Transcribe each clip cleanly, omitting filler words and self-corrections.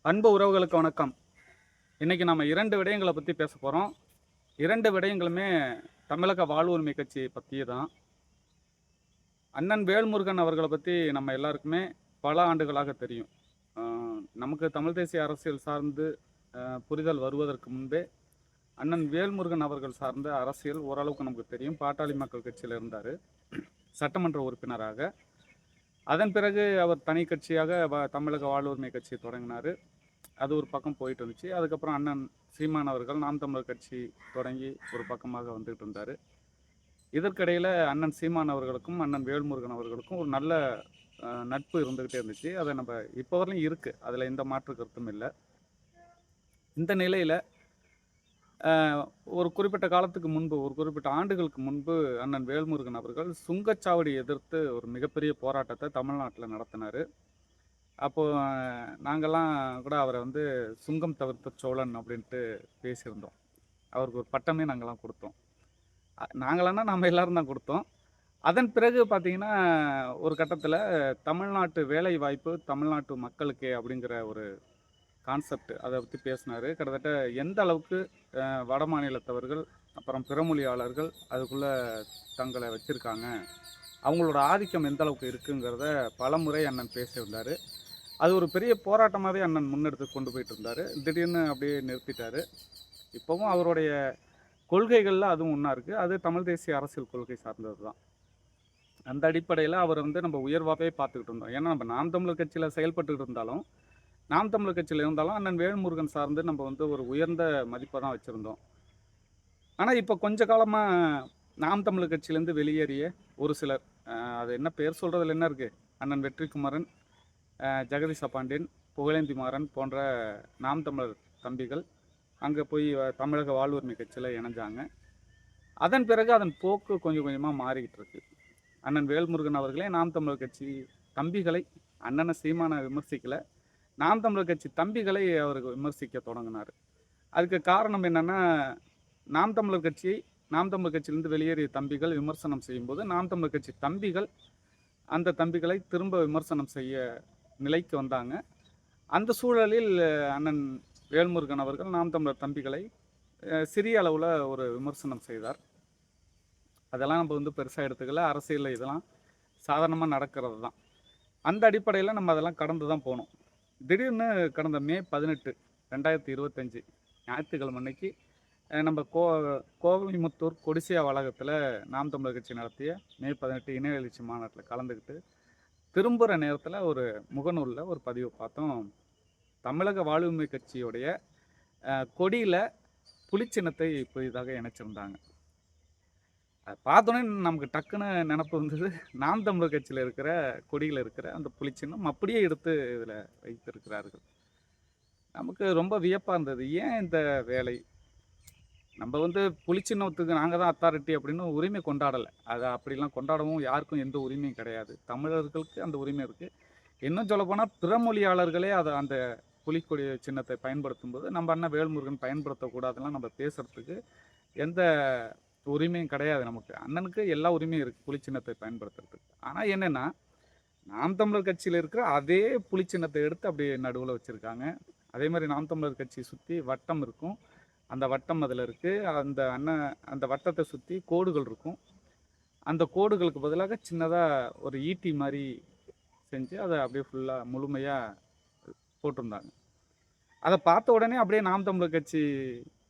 அன்பு உறவுகளுக்கு வணக்கம். இன்னைக்கு நம்ம 2 விடயங்கள பத்தி பேசப் போறோம். 2 விடயங்களுமே தமிழக வாழ்வுரிமை கட்சி பத்தி தான். அண்ணன் வேல்முருகன் அவர்கள பத்தி நம்ம எல்லாருக்குமே பல ஆண்டுகளாக தெரியும். அ நமக்கு தமிழ் தேசிய அரசியல் சார்ந்து புரிதல் வருவதற்கு முன்பே, அண்ணன் வேல்முருகன் அவர்கள் சார்ந்த அரசியல் ஓரளவுக்கு நமக்கு தெரியும். பாட்டாளி மக்கள் கட்சியில இருந்தாரு. சட்டமன்ற உறுப்பினராக. அதன் பிறகு அவர் தனி கட்சியாக தமிழக வாழ்வுரிமை கட்சி தொடங்கினாரு. அது ஒரு பக்கம் போயிட்டு இருந்துச்சு. அதுக்கப்புறம் அண்ணன் சீமான் அவர்கள் நாம் தமிழர் கட்சி தொடங்கி ஒரு பக்கமாக வந்துகிட்டு இருந்தார். இதற்கிடையில் அண்ணன் சீமான் அவர்களுக்கும் அண்ணன் வேல்முருகன் அவர்களுக்கும் ஒரு நல்ல நட்பு இருந்துக்கிட்டே இருந்துச்சு. அதை நம்ம இப்போ வரலையும் இருக்குது, அதில் எந்த மாற்று கருத்தும் இல்லை. இந்த நிலையில் ஒரு குறிப்பிட்ட காலத்துக்கு முன்பு, ஒரு குறிப்பிட்ட ஆண்டுகளுக்கு முன்பு அண்ணன் வேல்முருகன் அவர்கள் சுங்கச்சாவடி எதிர்த்து ஒரு மிகப்பெரிய போராட்டத்தை தமிழ்நாட்டில் நடத்தினார். அப்போது நாங்கள்லாம் கூட அவரை வந்து சுங்கம் தவிர்த்த சோழன் அப்படின்ட்டு பேசியிருந்தோம். அவருக்கு ஒரு பட்டமே நாங்கள்லாம் கொடுத்தோம். நாங்களான்னா நம்ம எல்லோரும் தான் கொடுத்தோம். அதன் பிறகு பார்த்திங்கன்னா, ஒரு கட்டத்தில் தமிழ்நாட்டு வேலை வாய்ப்பு தமிழ்நாட்டு மக்களுக்கே அப்படிங்கிற ஒரு கான்செப்ட் அதை பற்றி பேசினார். கிட்டத்தட்ட எந்த அளவுக்கு வட மாநிலத்தவர்கள் அப்புறம் பிறமொழியாளர்கள் அதுக்குள்ளே தங்களை வச்சுருக்காங்க, அவங்களோட ஆதிக்கம் எந்த அளவுக்கு இருக்குங்கிறத பல முறை அண்ணன் பேசியிருந்தார். அது ஒரு பெரிய போராட்டமாகவே அண்ணன் முன்னெடுத்து கொண்டு போயிட்டு இருந்தார். திடீர்னு அப்படியே நிறுத்திட்டார். இப்போவும் அவருடைய கொள்கைகளில் அதுவும் ஒன்றா இருக்குது. அது தமிழ் தேசிய அரசியல் கொள்கை சார்ந்தது தான். அந்த அடிப்படையில் அவர் வந்து நம்ம உயர்வாகவே பார்த்துக்கிட்டு இருந்தோம். ஏன்னா நம்ம நாம் தமிழர் கட்சியில் செயல்பட்டுக்கிட்டு இருந்தாலும், நாம் தமிழர் கட்சியில் இருந்தாலும் அண்ணன் வேல்முருகன் சார்ந்து நம்ம வந்து ஒரு உயர்ந்த மதிப்பை தான் வச்சுருந்தோம். ஆனால் இப்போ கொஞ்ச காலமாக நாம் தமிழர் கட்சியிலேருந்து வெளியேறிய ஒரு சிலர், அது என்ன பேர் சொல்கிறதுல என்ன இருக்குது, அண்ணன் வெற்றிக்குமரன், ஜெகதீச பாண்டியன், புகழேந்தி மாறன் போன்ற நாம் தமிழர் தம்பிகள் அங்கே போய் தமிழக வாழ்வுரிமை கட்சியில் இணைஞ்சாங்க. அதன் பிறகு அதன் போக்கு கொஞ்சம் கொஞ்சமாக மாறிக்கிட்டு இருக்கு. அண்ணன் வேல்முருகன் அவர்களே நாம் தமிழர் கட்சி தம்பிகளை, அண்ணனை சீமானை விமர்சிக்கலை, நாம் தமிழர் கட்சி தம்பிகளை அவருக்கு விமர்சிக்க தொடங்கினார். அதுக்கு காரணம் என்னென்னா, நாம் தமிழர் கட்சியை நாம் தமிழர் கட்சியிலிருந்து வெளியேறிய தம்பிகள் விமர்சனம் செய்யும்போது நாம் தமிழர் கட்சி தம்பிகள் அந்த தம்பிகளை திரும்ப விமர்சனம் செய்ய நிலைக்கு வந்தாங்க. அந்த சூழலில் அண்ணன் வேல்முருகன் அவர்கள் நாம் தமிழர் தம்பிகளை சிறிய அளவில் ஒரு விமர்சனம் செய்தார். அதெல்லாம் நம்ம வந்து பெருசாக எடுத்துக்கல. அரசியலில் இதெல்லாம் சாதாரணமாக நடக்கிறது தான். அந்த அடிப்படையில் நம்ம அதெல்லாம் கடந்து தான் போனோம். திடீர்னு கடந்த மே 18, 2025 ஞாயிற்றுக்கிழமை அன்னைக்கு நம்ம கோவைமுத்தூர் கொடிசியா வளாகத்தில் நாம் தமிழர் கட்சி நடத்திய மே 18 இணைய எழுச்சி மாநாட்டில் கலந்துக்கிட்டு திரும்புகிற நேரத்தில் ஒரு முகநூலில் ஒரு பதிவு பார்த்தோம். தமிழக வாழ்வுரிமை கட்சியுடைய கொடியில் புலிச்சின்னத்தை புதிதாக இணைச்சிருந்தாங்க. அதை பார்த்தோன்னே நமக்கு டக்குன்னு நினப்பு வந்தது, நாம் தமிழர் கட்சியில் இருக்கிற கொடியில் இருக்கிற அந்த புலிச்சின்னம் அப்படியே எடுத்து இதில் வைத்திருக்கிறார்கள். நமக்கு ரொம்ப வியப்பாக இருந்தது. ஏன் இந்த வேலை? நம்ம வந்து புலிச்சின்னத்துக்கு நாங்கள் தான் அத்தாரிட்டி அப்படின்னு உரிமை கொண்டாடலை. அதை அப்படிலாம் கொண்டாடவும் யாருக்கும் எந்த உரிமையும் கிடையாது. தமிழர்களுக்கு அந்த உரிமை இருக்குது. இன்னும் சொல்லப்போனால் பிறமொழியாளர்களே அதை அந்த புலிக்கொடி சின்னத்தை பயன்படுத்தும் போது நம்ம அண்ணன் வேல்முருகன் பயன்படுத்தக்கூடாதுலாம் நம்ம பேசுகிறதுக்கு எந்த உரிமையும் கிடையாது. நமக்கு அண்ணனுக்கு எல்லா உரிமையும் இருக்குது புலிச்சின்னத்தை பயன்படுத்துறதுக்கு. ஆனால் என்னென்னா, நாம் தமிழர் கட்சியில் இருக்கிற அதே புலிச்சின்னத்தை எடுத்து அப்படியே நடுவில் வச்சுருக்காங்க. அதே மாதிரி நாம் தமிழர் கட்சி சுற்றி வட்டம் இருக்கும். அந்த வட்டம் அதில் இருக்குது. அந்த வட்டத்தை சுற்றி கோடுகள் இருக்கும். அந்த கோடுகளுக்கு பதிலாக சின்னதாக ஒரு ஈட்டி மாதிரி செஞ்சு அதை அப்படியே ஃபுல்லாக முழுமையாக போட்டிருந்தாங்க. அதை பார்த்த உடனே அப்படியே நாம் தமிழர் கட்சி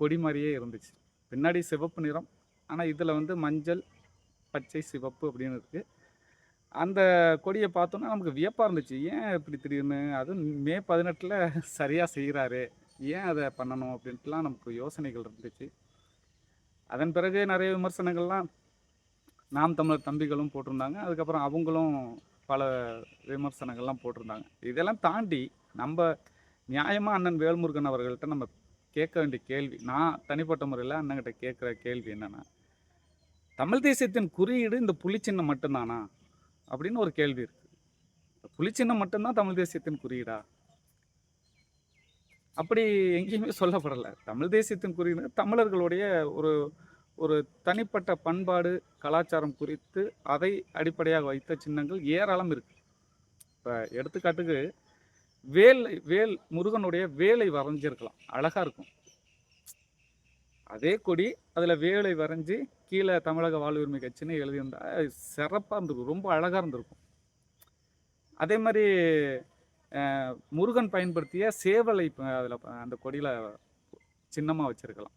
கொடி மாதிரியே இருந்துச்சு. பின்னாடி சிவப்பு நிறம், ஆனால் இதில் வந்து மஞ்சள், பச்சை, சிவப்பு அப்படின்னு இருக்குது. அந்த கொடியை பார்த்தோன்னா நமக்கு வியப்பாக இருந்துச்சு. ஏன் இப்படி திடீர்னு, அதுவும் மே 18 சரியாக செய்கிறாரு, ஏன் அதை பண்ணணும் அப்படின்ட்டுலாம் நமக்கு யோசனைகள் இருந்துச்சு. அதன் பிறகு நிறைய விமர்சனங்கள்லாம் நாம் தமிழர் தம்பிகளும் போட்டிருந்தாங்க. அதுக்கப்புறம் அவங்களும் பல விமர்சனங்கள்லாம் போட்டிருந்தாங்க. இதெல்லாம் தாண்டி நம்ம நியாயமாக அண்ணன் வேல்முருகன் அவர்கள்ட்ட நம்ம கேட்க வேண்டிய கேள்வி, நான் தனிப்பட்ட முறையில் அண்ணன்கிட்ட கேட்குற கேள்வி என்னென்னா, தமிழ் தேசியத்தின் குறியீடு இந்த புலிச்சின்னம் மட்டும்தானா அப்படின்னு ஒரு கேள்வி இருக்குது. புலிச்சின்னம் மட்டும்தான் தமிழ் தேசியத்தின் குறியீடா? அப்படி எங்கேயுமே சொல்லப்படலை. தமிழ் தேசியத்தின் குறியீடு தமிழர்களுடைய ஒரு ஒரு தனிப்பட்ட பண்பாடு, கலாச்சாரம் குறித்து அதை அடிப்படையாக வைத்த சின்னங்கள் ஏராளம் இருக்குது. இப்போ எடுத்துக்காட்டுக்கு வேல் முருகனுடைய வேலை வரைஞ்சிருக்கலாம், அழகா இருக்கும். அதே கொடி அதில் வேலை வரைஞ்சி கீழே தமிழக வாழ்வுரிமை கட்சின்னு எழுதியிருந்தா சிறப்பாக இருந்திருக்கும், ரொம்ப அழகாக இருந்திருக்கும். அதே மாதிரி முருகன் பயன்படுத்திய சேவலை அதில் அந்த கொடியில் சின்னமாக வச்சிருக்கலாம்.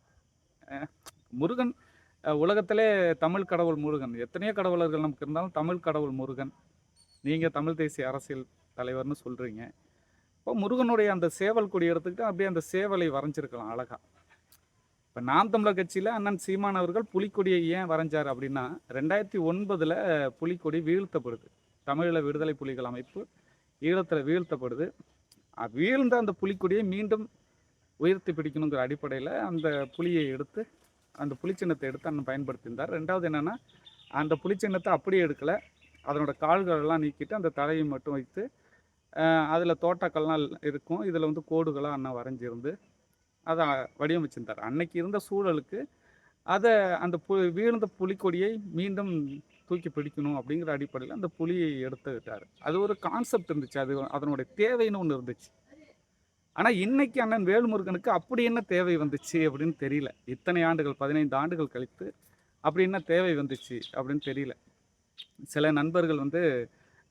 முருகன் உலகத்திலே தமிழ் கடவுள் முருகன், எத்தனையோ கடவுளர்கள் நமக்கு இருந்தாலும் தமிழ் கடவுள் முருகன். நீங்கள் தமிழ் தேசிய அரசியல் தலைவர்னு சொல்கிறீங்க. இப்போ முருகனுடைய அந்த சேவல் கொடி எடுத்துக்கிட்டு அப்படியே அந்த சேவலை வரைஞ்சிருக்கலாம் அழகா. இப்போ நாம் தமிழர் கட்சியில் அண்ணன் சீமான் அவர்கள் புலிக்கொடியை ஏன் வரைஞ்சார் அப்படின்னா, 2009 புலிக்கொடி வீழ்த்தப்படுது. தமிழில் விடுதலை புலிகள் அமைப்பு ஈழத்தில் வீழ்த்தப்படுது. வீழ்ந்த அந்த புலிக்கொடியை மீண்டும் உயர்த்தி பிடிக்கணுங்கிற அடிப்படையில் அந்த புலியை எடுத்து, அந்த புலிச்சின்னத்தை எடுத்து அண்ணன் பயன்படுத்தியிருந்தார். ரெண்டாவது என்னென்னா, அந்த புலிச்சின்னத்தை அப்படியே எடுக்கலை, அதனோட கால்களெல்லாம் நீக்கிட்டு அந்த தலையை மட்டும் வைத்து அதில் தோட்டக்கல்லாம் இருக்கும், இதில் வந்து கோடுகளாக அண்ணன் வரைஞ்சிருந்து அதை வடிவமைச்சிருந்தார். அன்னைக்கு இருந்த சூழலுக்கு அதை அந்த வீழ்ந்த புலிக்கொடியை மீண்டும் தூக்கி பிடிக்கணும் அப்படிங்கிற அடிப்படையில் அந்த புலியை எடுத்துக்கிட்டார். அது ஒரு கான்செப்ட் இருந்துச்சு, அது அதனுடைய தேவைன்னு ஒன்று இருந்துச்சு. ஆனால் இன்னைக்கு அண்ணன் வேல்முருகனுக்கு அப்படி என்ன தேவை வந்துச்சு அப்படின்னு தெரியல. இத்தனை ஆண்டுகள், 15 ஆண்டுகள் கழித்து அப்படி என்ன தேவை வந்துச்சு அப்படின்னு தெரியல. சில நண்பர்கள் வந்து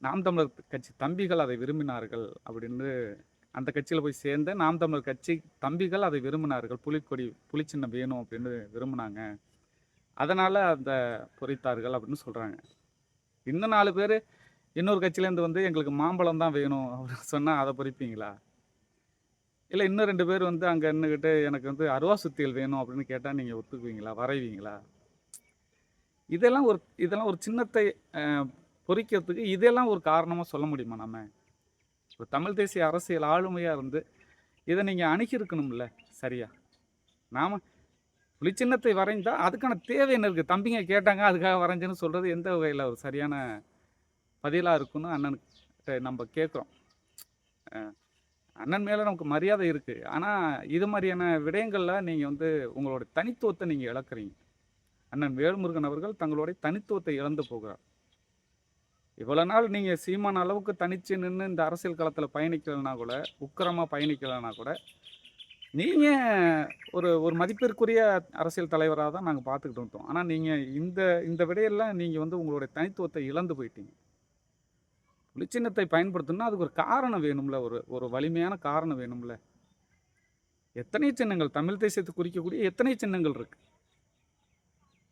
நாம் தமிழர் கட்சி தம்பிகள் அதை விரும்பினார்கள் அப்படின்னு, அந்த கட்சியில் போய் சேர்ந்த நாம் தமிழர் கட்சி தம்பிகள் அதை விரும்பினார்கள், புலிக்கொடி புலிச்சின்னம் வேணும் அப்படின்னு விரும்பினாங்க, அதனால் அந்த பொறித்தார்கள் அப்படின்னு சொல்கிறாங்க. இன்னும் 4 பேர் இன்னொரு கட்சியிலேருந்து வந்து எங்களுக்கு மாம்பழம் தான் வேணும் அப்படின்னு சொன்னால் அதை பொறிப்பீங்களா? இல்லை இன்னும் 2 பேர் வந்து அங்கே நின்றுக்கிட்டு எனக்கு வந்து அருவா சுத்தியல் வேணும் அப்படின்னு கேட்டால் நீங்கள் ஒத்துக்குவீங்களா, வரைவீங்களா? இதெல்லாம் ஒரு சின்னத்தை பொறிக்கிறதுக்கு இதெல்லாம் ஒரு காரணமாக சொல்ல முடியுமா? நம்ம ஒரு தமிழ் தேசிய அரசியல் ஆளுமையாக இருந்து இதை நீங்கள் அணுகியிருக்கணும்ல சரியா. நாம் புலிச்சின்னத்தை வரைந்தால் அதுக்கான தேவை என்ன இருக்குது? தம்பிங்க கேட்டாங்க அதுக்காக வரைஞ்சேன்னு சொல்கிறது எந்த வகையில் ஒரு சரியான பதிலாக இருக்குன்னு அண்ணனுக்கு நம்ம கேட்குறோம். அண்ணன் மேலே நமக்கு மரியாதை இருக்குது, ஆனால் இது மாதிரியான விடயங்களில் நீங்கள் வந்து உங்களோட தனித்துவத்தை நீங்கள் இழக்கிறீங்க. அண்ணன் வேல்முருகன் அவர்கள் தங்களுடைய தனித்துவத்தை இழந்து போகிறார். இவ்வளோ நாள் நீங்கள் சீமான அளவுக்கு தனித்து நின்று இந்த அரசியல் களத்தில் பயணிக்கலைன்னா கூட, உக்கிரமாக பயணிக்கலைன்னா கூட, நீங்கள் ஒரு மதிப்பிற்குரிய அரசியல் தலைவராக தான் நாங்கள் பார்த்துக்கிட்டு வந்தோம். ஆனால் நீங்கள் இந்த விடையெல்லாம் நீங்கள் வந்து உங்களுடைய தனித்துவத்தை இழந்து போயிட்டீங்க. புலிச்சின்னத்தை பயன்படுத்தணும்னா அதுக்கு ஒரு காரணம் வேணும்ல, ஒரு வலிமையான காரணம் வேணும்ல. எத்தனை சின்னங்கள் தமிழ் தேசியத்தை குறிக்கக்கூடிய எத்தனை சின்னங்கள் இருக்குது,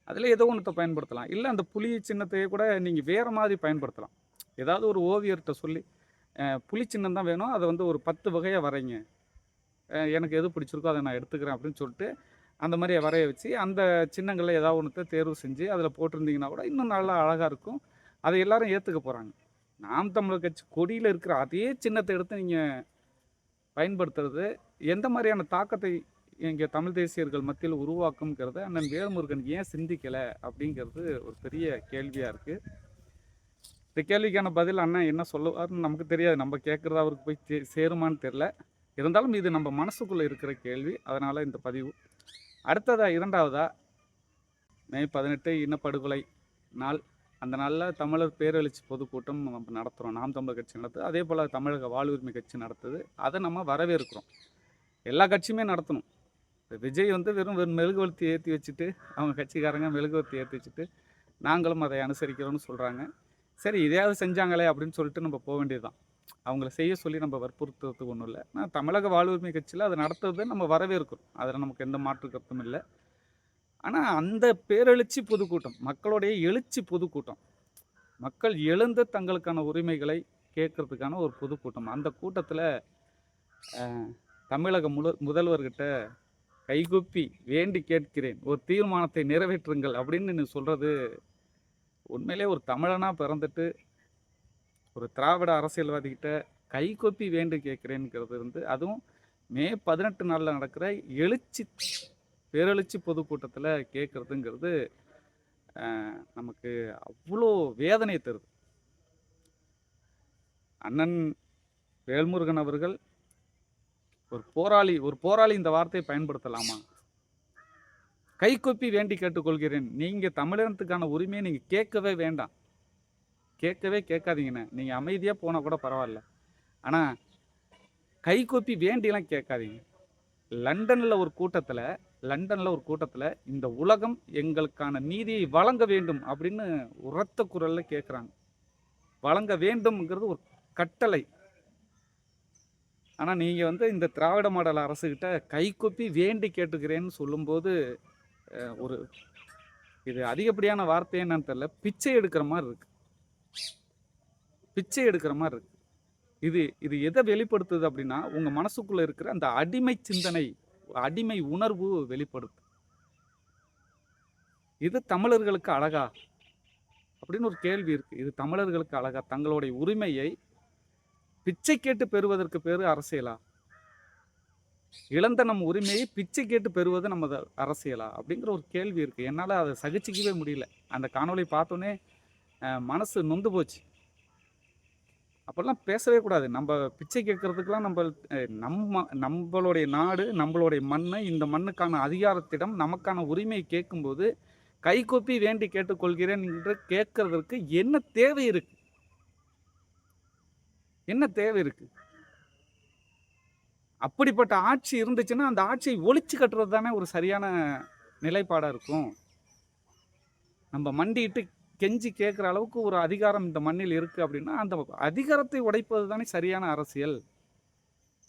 அதில் ஏதோ ஒன்றத்தை பயன்படுத்தலாம். இல்லை அந்த புலி சின்னத்தையே கூட நீங்கள் வேறு மாதிரி பயன்படுத்தலாம். ஏதாவது ஒரு ஓவியர்கிட்ட சொல்லி புலி சின்னம் தான் வேணும், அதை வந்து ஒரு 10 வகையாக வரைங்க, எனக்கு எது பிடிச்சிருக்கோ அதை நான் எடுத்துக்கிறேன் அப்படின்னு சொல்லிட்டு அந்த மாதிரி வரைய வச்சு அந்த சின்னங்களில் ஏதாவது ஒன்றத்தை தேர்வு செஞ்சு அதில் போட்டிருந்தீங்கன்னா கூட இன்னும் நல்லா அழகாக இருக்கும். அதை எல்லாரும் ஏற்றுக்க போகிறாங்க. நாம் தமிழர் கட்சி கொடியில் இருக்கிற அதே சின்னத்தை எடுத்து நீங்கள் பயன்படுத்துறது எந்த மாதிரியான தாக்கத்தை இங்கே தமிழ் தேசியர்கள் மத்தியில் உருவாக்குங்கிறத அண்ணன் வேல்முருகன் ஏன் சிந்திக்கலை அப்படிங்கிறது ஒரு பெரிய கேள்வியாக இருக்குது. இந்த கேள்விக்கான பதில் அண்ணன் என்ன சொல்லுவார்னு நமக்கு தெரியாது, நம்ம கேட்குறது அவருக்கு போய் சேருமான்னு தெரில. இருந்தாலும் இது நம்ம மனசுக்குள்ளே இருக்கிற கேள்வி, அதனால் இந்த பதிவு. அடுத்ததாக 2வதா மே 18 இனப்படுகொலை நாள். அந்த நாளில் தமிழர் பேரெழுச்சி பொதுக்கூட்டம் நம்ம நடத்துகிறோம், நாம் தமிழர் கட்சி நடத்துது, அதே போல் தமிழக வாழ்வுரிமை கட்சி நடத்துது. அதை நம்ம வரவேற்கிறோம். எல்லா கட்சியுமே நடத்தணும். விஜய் வந்து வெறும் மெழுகுவர்த்தி ஏற்றி வச்சுட்டு, அவங்க கட்சிக்காரங்க மெழுகுவர்த்தி ஏற்றி வச்சுட்டு நாங்களும் அதை அனுசரிக்கிறோம்னு சொல்கிறாங்க. சரி இதையாவது செஞ்சாங்களே அப்படின்னு சொல்லிட்டு நம்ம போக வேண்டியது தான். அவங்கள செய்ய சொல்லி நம்ம வற்புறுத்துறதுக்கு ஒன்றும் இல்லை. நான் தமிழக வாழ்வுரிமை கட்சியில் அதை நடத்துறதை நம்ம வரவேற்கிறோம், அதில் நமக்கு எந்த மாற்று கருத்தும் இல்லை. ஆனால் அந்த பேரெழுச்சி பொதுக்கூட்டம், மக்களுடைய எழுச்சி பொதுக்கூட்டம், மக்கள் எழுந்து தங்களுக்கான உரிமைகளை கேட்கறதுக்கான ஒரு பொதுக்கூட்டம், அந்த கூட்டத்தில் தமிழக முதல்வர்கிட்ட கைகூப்பி வேண்டி கேட்கிறேன், ஒரு தீர்மானத்தை நிறைவேற்றுங்கள் அப்படின்னு நீ சொல்கிறது உண்மையிலே ஒரு தமிழனாக பிறந்துட்டு ஒரு திராவிட அரசியல்வாதிகிட்ட கைகூப்பி வேண்டி கேட்குறேங்கிறது வந்து, அதுவும் மே 18 நாளில் நடக்கிற பேரெழுச்சி பொதுக்கூட்டத்தில் கேட்குறதுங்கிறது நமக்கு அவ்வளோ வேதனையை தருது. அண்ணன் வேல்முருகன் அவர்கள் ஒரு போராளி இந்த வார்த்தையை பயன்படுத்தலாமா? கைகொப்பி வேண்டி கேட்டுக்கொள்கிறேன், நீங்கள் தமிழினத்துக்கான உரிமையை நீங்கள் கேட்கவே வேண்டாம், கேட்காதீங்கண்ணே, நீங்கள் அமைதியாக போனால் கூட பரவாயில்ல. ஆனால் கைகூப்பி வேண்டிலாம் கேட்காதீங்க. லண்டன்ல ஒரு கூட்டத்துல லண்டன்ல ஒரு கூட்டத்துல இந்த உலகம் எங்களுக்கான நீதியை வழங்க வேண்டும் அப்படின்னு உரத்த குரல்ல கேட்குறாங்க. வழங்க வேண்டும்ங்கிறது ஒரு கட்டளை. ஆனா நீங்க வந்து இந்த திராவிட மாடல் அரசுகிட்ட கைகூப்பி வேண்டி கேட்டுக்கிறேன்னு சொல்லும்போது, ஒரு இது அதிகப்படியான வார்த்தை என்னன்னு தெரியல. பிச்சை எடுக்கிற மாரி இருக்கு. பிச்சை எடுக்கிற மாரி இருக்கு. இது இது எத வெளிப்படுத்துது அப்படின்னா, உங்க மனசுக்குள்ள இருக்கிற அந்த அடிமை சிந்தனை, அடிமை உணர்வு வெளிப்படுது. இது தமிழர்களுக்கு அழகா? அப்படின்னு ஒரு கேள்வி இருக்கு. இது தமிழர்களுக்கு அழகா? தங்களுடைய உரிமையை பிச்சை கேட்டு பெறுவதற்கு பேரு அரசியலா? இழந்த நம் உரிமையை பிச்சை கேட்டு பெறுவது நமது அரசியலா? அப்படிங்கிற ஒரு கேள்வி இருக்கு. என்னால அத சகிச்சுக்கவே முடியல. அந்த காணொளி பார்த்தோனே மனசு நொந்து போச்சு. அப்பல்லாம் பேசவே கூடாது. நம்ப பிச்சை கேட்கறதுக்கெல்லாம் நம்பளுடைய நாடு, நம்பளுடைய மண்ணு, இந்த மண்ணுக்கான அதிகாரத்திடம் நமக்கான உரிமையை கேட்கும்போது, கைகூப்பி வேண்டி கேட்டுக்கொள்கிறேன் என்று கேட்கறதற்கு என்ன தேவை இருக்கு? என்ன தேவை இருக்கு? அப்படிப்பட்ட ஆட்சி இருந்துச்சுன்னா, அந்த ஆட்சியை ஒழிச்சு கட்டுறது தானே ஒரு சரியான நிலைப்பாடா இருக்கும். நம்ப மண்டியிட்டு கெஞ்சி கேட்கிற அளவுக்கு ஒரு அதிகாரம் இந்த மண்ணில் இருக்கு அப்படின்னா, அந்த அதிகாரத்தை உடைப்பது தானே சரியான அரசியல்.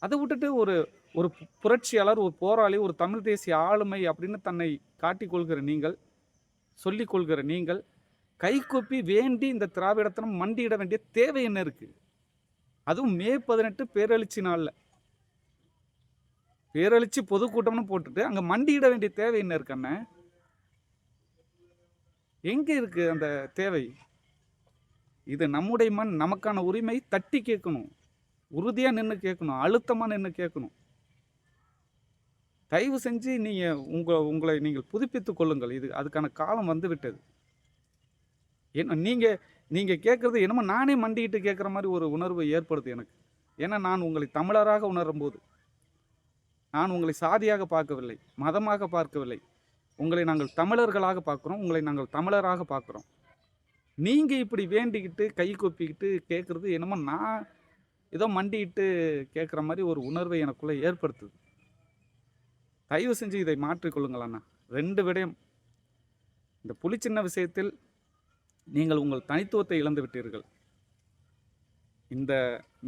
அத விட்டுட்டு ஒரு ஒரு புரட்சியாளர், ஒரு போராளி, ஒரு தமிழ் தேசிய ஆளுமை அப்படின்னு தன்னை காட்டிக் கொள்கிற நீங்கள், சொல்லிக் கொள்கிற நீங்கள், கைகூப்பி வேண்டி இந்த திராவிடத்தனம் மண்டியிட வேண்டிய தேவை என்ன இருக்கு? அதுவும் மே 18 பேரெழுச்சி நாள்ல. பேரெழுச்சி பொதுக்கூட்டம்னு போட்டுட்டு, அங்க மண்டியிட வேண்டிய தேவை என்ன இருக்கு அண்ணே? எங்க இருக்கு அந்த தேவை? இது நம்முடைய மண், நமக்கான உரிமை தட்டி கேட்கணும். உறுதியா நின்னு கேட்கணும். அழுத்தமா நின்னு கேட்கணும். தயவு செஞ்சு நீங்க உங்களை நீங்கள் புதுப்பித்துக் கொள்ளுங்கள். அதுக்கான காலம் வந்து விட்டது. என்ன நீங்க நீங்க கேட்கறது என்னமோ நானே மண்டியிட்டு கேட்கிற மாரி ஒரு உணர்வு ஏற்படுது எனக்கு. ஏன்னா நான் உங்களை தமிழராக உணரும்போது, நான் உங்களை சாதியாக பார்க்கவில்லை, மதமாக பார்க்கவில்லை. உங்களை நாங்கள் தமிழர்களாக பார்க்கிறோம். உங்களை நாங்கள் தமிழராக பார்க்கிறோம். நீங்க இப்படி வேண்டிக்கிட்டு, கை கூப்பிக்கிட்டு கேட்கறது என்னமோ நான் ஏதோ மண்டியிட்டு கேட்குற மாரி ஒரு உணர்வை எனக்குள்ள ஏற்படுத்துது. தயவு செஞ்சு இதை மாற்றிக்கொள்ளுங்கள் அண்ணா. 2 விடயம். இந்த புலிச்சின்ன விஷயத்தில் நீங்கள் உங்கள் தனித்துவத்தை இழந்து விட்டீர்கள். இந்த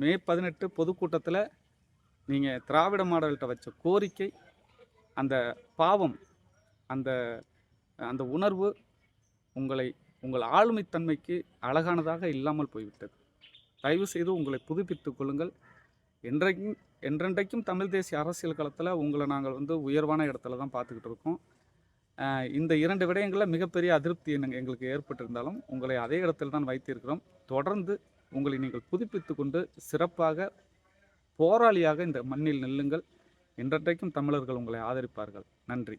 மே 18 பொதுக்கூட்டத்தில் நீங்க திராவிட மாடல்கிட்ட வச்ச கோரிக்கை, அந்த பாவம், அந்த அந்த உணர்வு உங்கள் ஆளுமைத்தன்மைக்கு அழகானதாக இல்லாமல் போய்விட்டது. தயவு செய்து உங்களை புதுப்பித்துக் கொள்ளுங்கள். என்றென்றைக்கும் தமிழ் தேசிய அரசியல் களத்தில் உங்களை நாங்கள் வந்து உயர்வான இடத்துல தான் பார்த்துக்கிட்டு இருக்கோம். இந்த 2 விடயங்களில் மிகப்பெரிய அதிருப்தி எங்களுக்கு ஏற்பட்டிருந்தாலும் உங்களை அதே இடத்தில் தான் வைத்திருக்கிறோம். தொடர்ந்து உங்களை நீங்கள் புதுப்பித்து கொண்டு சிறப்பாக போராளியாக இந்த மண்ணில் நில்லுங்கள். என்றென்றைக்கும் தமிழர்கள் உங்களை ஆதரிப்பார்கள். நன்றி.